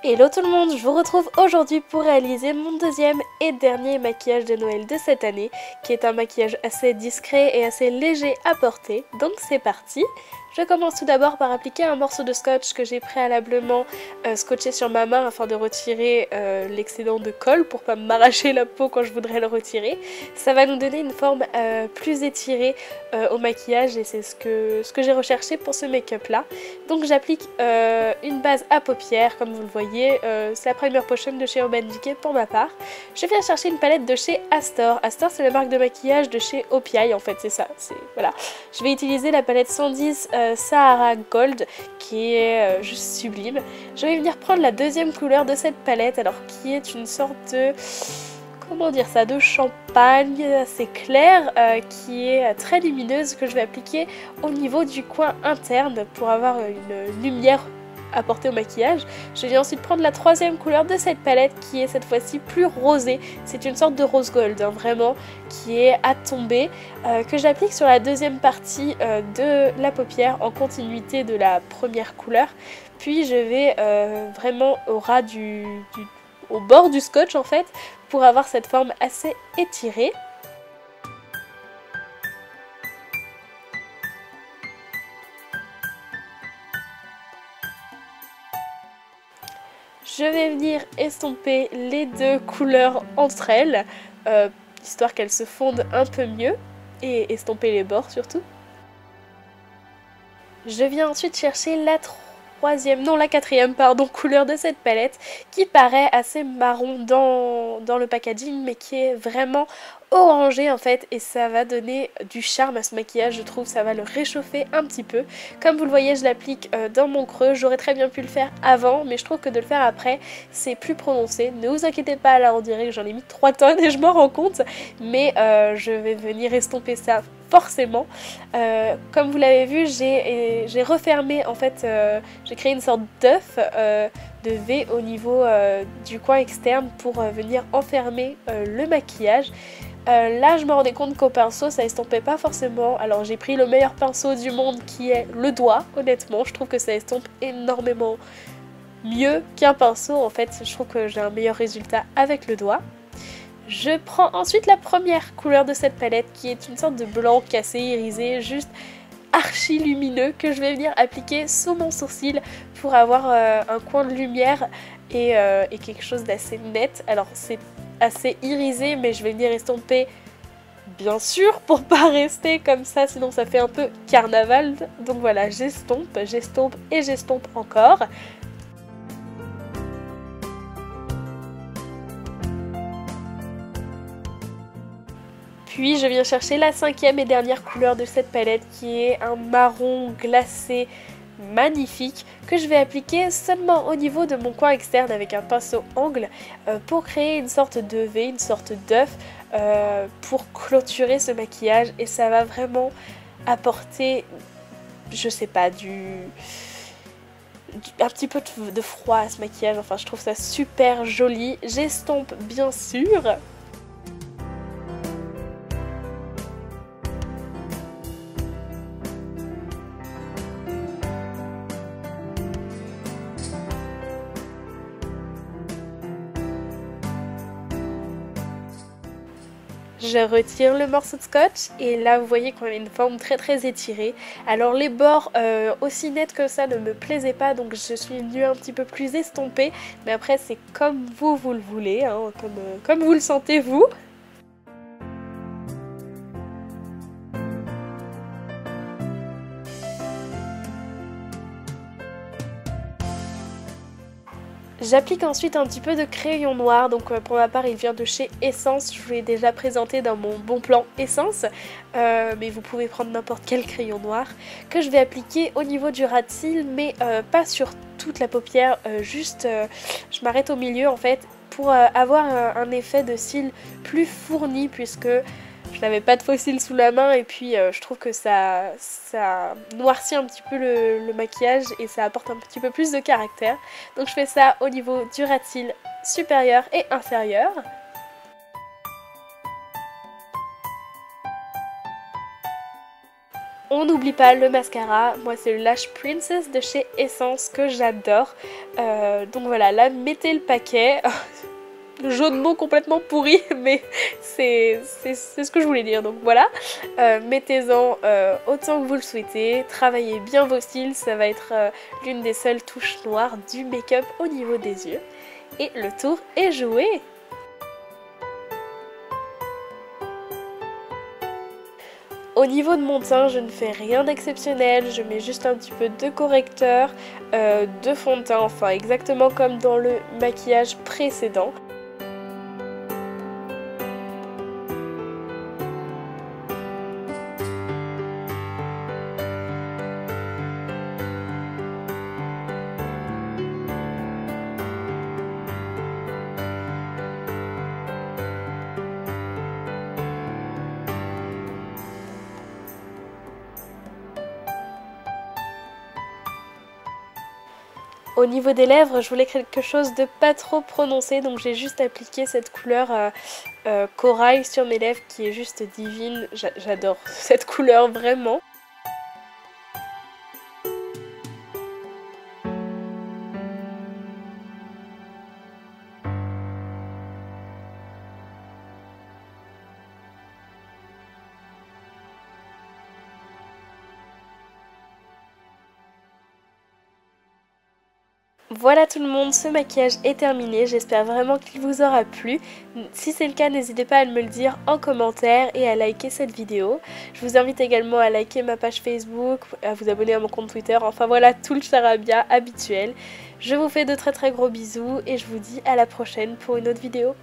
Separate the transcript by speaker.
Speaker 1: Hello tout le monde, je vous retrouve aujourd'hui pour réaliser mon deuxième et dernier maquillage de Noël de cette année, qui est un maquillage assez discret et assez léger à porter, donc c'est parti. Je commence tout d'abord par appliquer un morceau de scotch que j'ai préalablement scotché sur ma main afin de retirer l'excédent de colle pour pas m'arracher la peau quand je voudrais le retirer. Ça va nous donner une forme plus étirée au maquillage et c'est ce que j'ai recherché pour ce make-up là. Donc j'applique une base à paupières comme vous le voyez, c'est la Primer Potion de chez Urban Decay pour ma part. Je viens chercher une palette de chez Astor. Astor c'est la marque de maquillage de chez OPI en fait, c'est ça, voilà. Je vais utiliser la palette 110 Sahara Gold qui est juste sublime. Je vais venir prendre la deuxième couleur de cette palette, alors qui est une sorte de... comment dire ça, de champagne assez clair qui est très lumineuse, que je vais appliquer au niveau du coin interne pour avoir une lumière apportée au maquillage. Je vais ensuite prendre la troisième couleur de cette palette qui est cette fois-ci plus rosée. C'est une sorte de rose gold hein, vraiment, qui est à tomber, que j'applique sur la deuxième partie de la paupière en continuité de la première couleur. Puis je vais vraiment au bord du scotch en fait, pour avoir cette forme assez étirée. Je vais venir estomper les deux couleurs entre elles, histoire qu'elles se fondent un peu mieux, et estomper les bords surtout. Je viens ensuite chercher la quatrième couleur de cette palette qui paraît assez marron dans le packaging mais qui est vraiment orangé en fait, et ça va donner du charme à ce maquillage, je trouve, ça va le réchauffer un petit peu. Comme vous le voyez, je l'applique dans mon creux, j'aurais très bien pu le faire avant mais je trouve que de le faire après c'est plus prononcé. Ne vous inquiétez pas, là on dirait que j'en ai mis 3 tonnes et je m'en rends compte, mais je vais venir estomper ça forcément. Comme vous l'avez vu, j'ai refermé en fait, j'ai créé une sorte d'œuf de V au niveau du coin externe pour venir enfermer le maquillage. Là je me rendais compte qu'au pinceau ça estompait pas forcément, alors j'ai pris le meilleur pinceau du monde qui est le doigt. Honnêtement je trouve que ça estompe énormément mieux qu'un pinceau, en fait je trouve que j'ai un meilleur résultat avec le doigt. Je prends ensuite la première couleur de cette palette qui est une sorte de blanc cassé, irisé, juste archi lumineux, que je vais venir appliquer sous mon sourcil pour avoir un coin de lumière et quelque chose d'assez net. Alors c'est assez irisé mais je vais venir estomper bien sûr pour pas rester comme ça, sinon ça fait un peu carnaval. Donc voilà, j'estompe et j'estompe encore. Puis je viens chercher la cinquième et dernière couleur de cette palette qui est un marron glacé magnifique que je vais appliquer seulement au niveau de mon coin externe avec un pinceau angle pour créer une sorte de V, une sorte d'œuf pour clôturer ce maquillage, et ça va vraiment apporter, je sais pas, un petit peu de froid à ce maquillage. Enfin je trouve ça super joli. J'estompe bien sûr. Je retire le morceau de scotch et là vous voyez qu'on a une forme très étirée. Alors les bords aussi nets que ça ne me plaisaient pas, donc je suis venue un petit peu plus estompée. Mais après c'est comme vous le voulez, hein, comme vous le sentez vous. J'applique ensuite un petit peu de crayon noir, donc pour ma part il vient de chez Essence, je vous l'ai déjà présenté dans mon bon plan Essence, mais vous pouvez prendre n'importe quel crayon noir, que je vais appliquer au niveau du ras de cils, mais pas sur toute la paupière, juste je m'arrête au milieu en fait, pour avoir un effet de cils plus fourni, puisque je n'avais pas de faux cils sous la main et puis je trouve que ça noircit un petit peu le maquillage et ça apporte un petit peu plus de caractère. Donc je fais ça au niveau du ras de cils supérieur et inférieur. On n'oublie pas le mascara, moi c'est le Lash Princess de chez Essence que j'adore. Donc voilà, là mettez le paquet. Jeu de mots complètement pourri, mais c'est ce que je voulais dire, donc voilà. Mettez-en autant que vous le souhaitez, travaillez bien vos cils, ça va être l'une des seules touches noires du make-up au niveau des yeux. Et le tour est joué! Au niveau de mon teint, je ne fais rien d'exceptionnel, je mets juste un petit peu de correcteur, de fond de teint, enfin exactement comme dans le maquillage précédent. Au niveau des lèvres, je voulais quelque chose de pas trop prononcé, donc j'ai juste appliqué cette couleur corail sur mes lèvres qui est juste divine. J'adore cette couleur vraiment. Voilà tout le monde, ce maquillage est terminé, j'espère vraiment qu'il vous aura plu. Si c'est le cas, n'hésitez pas à me le dire en commentaire et à liker cette vidéo. Je vous invite également à liker ma page Facebook, à vous abonner à mon compte Twitter, enfin voilà tout le charabia habituel. Je vous fais de très gros bisous et je vous dis à la prochaine pour une autre vidéo.